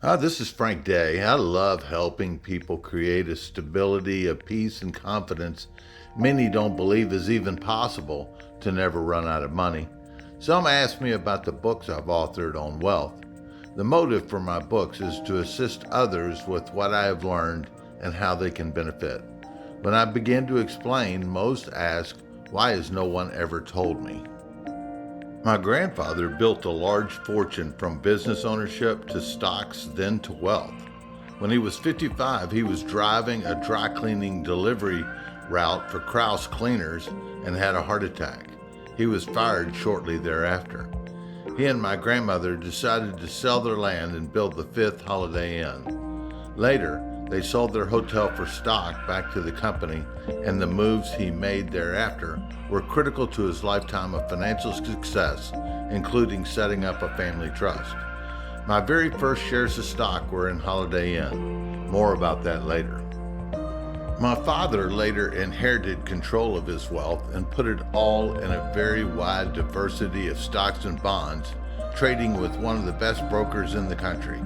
This is Frank Day. I love helping people create a stability of peace and confidence many don't believe is even possible to never run out of money. Some ask me about the books I've authored on wealth. The motive for my books is to assist others with what I have learned and how they can benefit. When I begin to explain, most ask, why has no one ever told me? My grandfather built a large fortune from business ownership to stocks, then to wealth. When he was 55, he was driving a dry cleaning delivery route for Kraus Cleaners and had a heart attack. He was fired shortly thereafter. He and my grandmother decided to sell their land and build the fifth Holiday Inn. Later, they sold their hotel for stock back to the company, and the moves he made thereafter were critical to his lifetime of financial success, including setting up a family trust. My very first shares of stock were in Holiday Inn. More about that later. My father later inherited control of his wealth and put it all in a very wide diversity of stocks and bonds, trading with one of the best brokers in the country.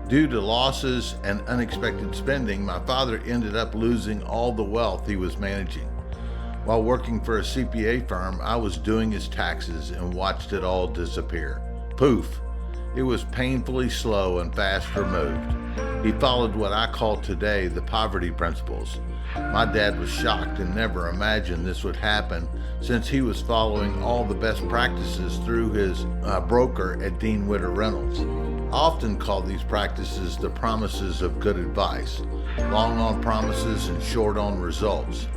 Due to losses and unexpected spending, my father ended up losing all the wealth he was managing. While working for a CPA firm, I was doing his taxes and watched it all disappear. Poof! It was painfully slow and fast removed. He followed what I call today the poverty principles. My dad was shocked and never imagined this would happen, since he was following all the best practices through his broker at Dean Witter Reynolds. I often call these practices the promises of good advice, long on promises and short on results.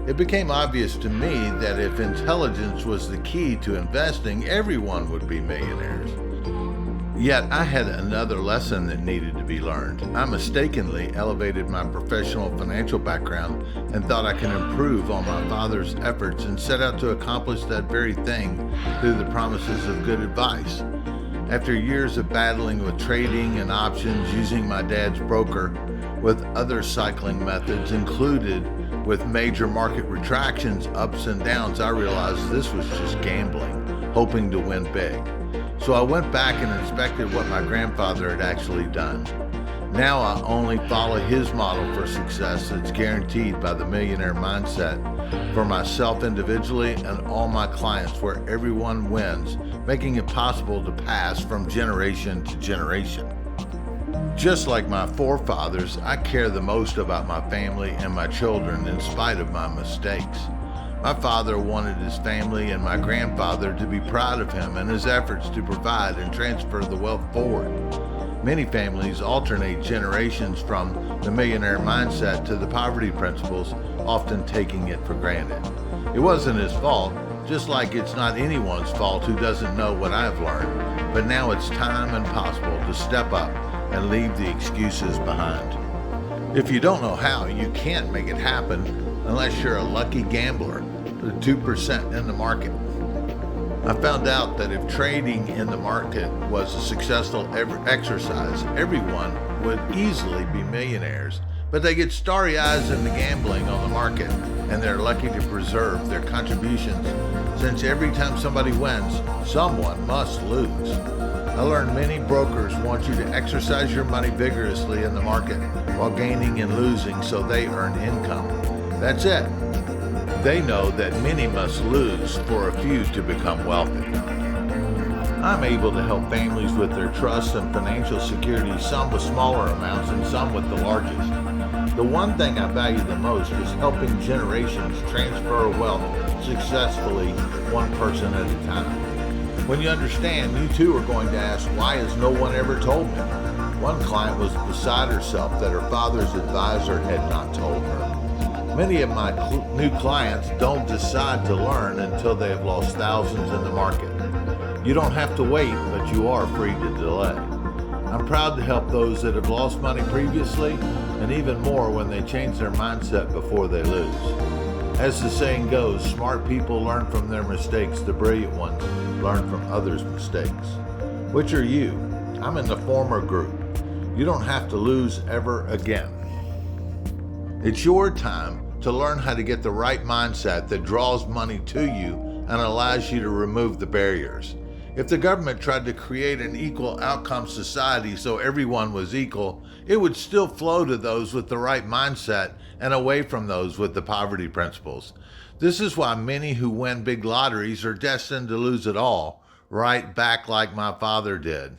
It became obvious to me that if intelligence was the key to investing, everyone would be millionaires. Yet I had another lesson that needed to be learned. I mistakenly elevated my professional financial background and thought I could improve on my father's efforts and set out to accomplish that very thing through the promises of good advice. After years of battling with trading and options using my dad's broker, with other cycling methods included with major market retractions, ups and downs, I realized this was just gambling, hoping to win big. So I went back and inspected what my grandfather had actually done. Now I only follow his model for success that's guaranteed by the millionaire mindset for myself individually and all my clients, where everyone wins, making it possible to pass from generation to generation. Just like my forefathers, I care the most about my family and my children in spite of my mistakes. My father wanted his family and my grandfather to be proud of him and his efforts to provide and transfer the wealth forward. Many families alternate generations from the millionaire mindset to the poverty principles, often taking it for granted. It wasn't his fault, just like it's not anyone's fault who doesn't know what I've learned. But now it's time and possible to step up and leave the excuses behind. If you don't know how, you can't make it happen unless you're a lucky gambler, the 2% in the market. I found out that if trading in the market was a successful exercise, everyone would easily be millionaires. But they get starry eyes in the gambling on the market, and they're lucky to preserve their contributions, since every time somebody wins, someone must lose. I learned many brokers want you to exercise your money vigorously in the market while gaining and losing so they earn income. That's it. They know that many must lose for a few to become wealthy. I'm able to help families with their trust and financial security, some with smaller amounts and some with the largest. The one thing I value the most is helping generations transfer wealth successfully, one person at a time. When you understand, you too are going to ask, why has no one ever told me? One client was beside herself that her father's advisor had not told her. Many of my new clients don't decide to learn until they have lost thousands in the market. You don't have to wait, but you are free to delay. I'm proud to help those that have lost money previously, and even more when they change their mindset before they lose. As the saying goes, smart people learn from their mistakes, the brilliant ones learn from others' mistakes. Which are you? I'm in the former group. You don't have to lose ever again. It's your time to learn how to get the right mindset that draws money to you and allows you to remove the barriers. If the government tried to create an equal outcome society so everyone was equal, it would still flow to those with the right mindset and away from those with the poverty principles. This is why many who win big lotteries are destined to lose it all, right back like my father did.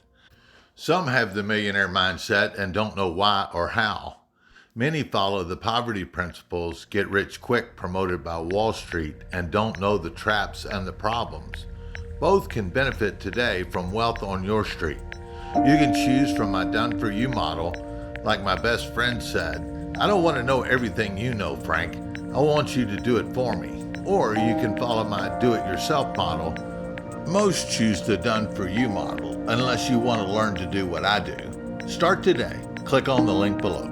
Some have the millionaire mindset and don't know why or how. Many follow the poverty principles, get rich quick promoted by Wall Street, and don't know the traps and the problems. Both can benefit today from wealth on your street. You can choose from my done-for-you model. Like my best friend said, I don't want to know everything you know, Frank. I want you to do it for me. Or you can follow my do-it-yourself model. Most choose the done-for-you model, unless you want to learn to do what I do. Start today. Click on the link below.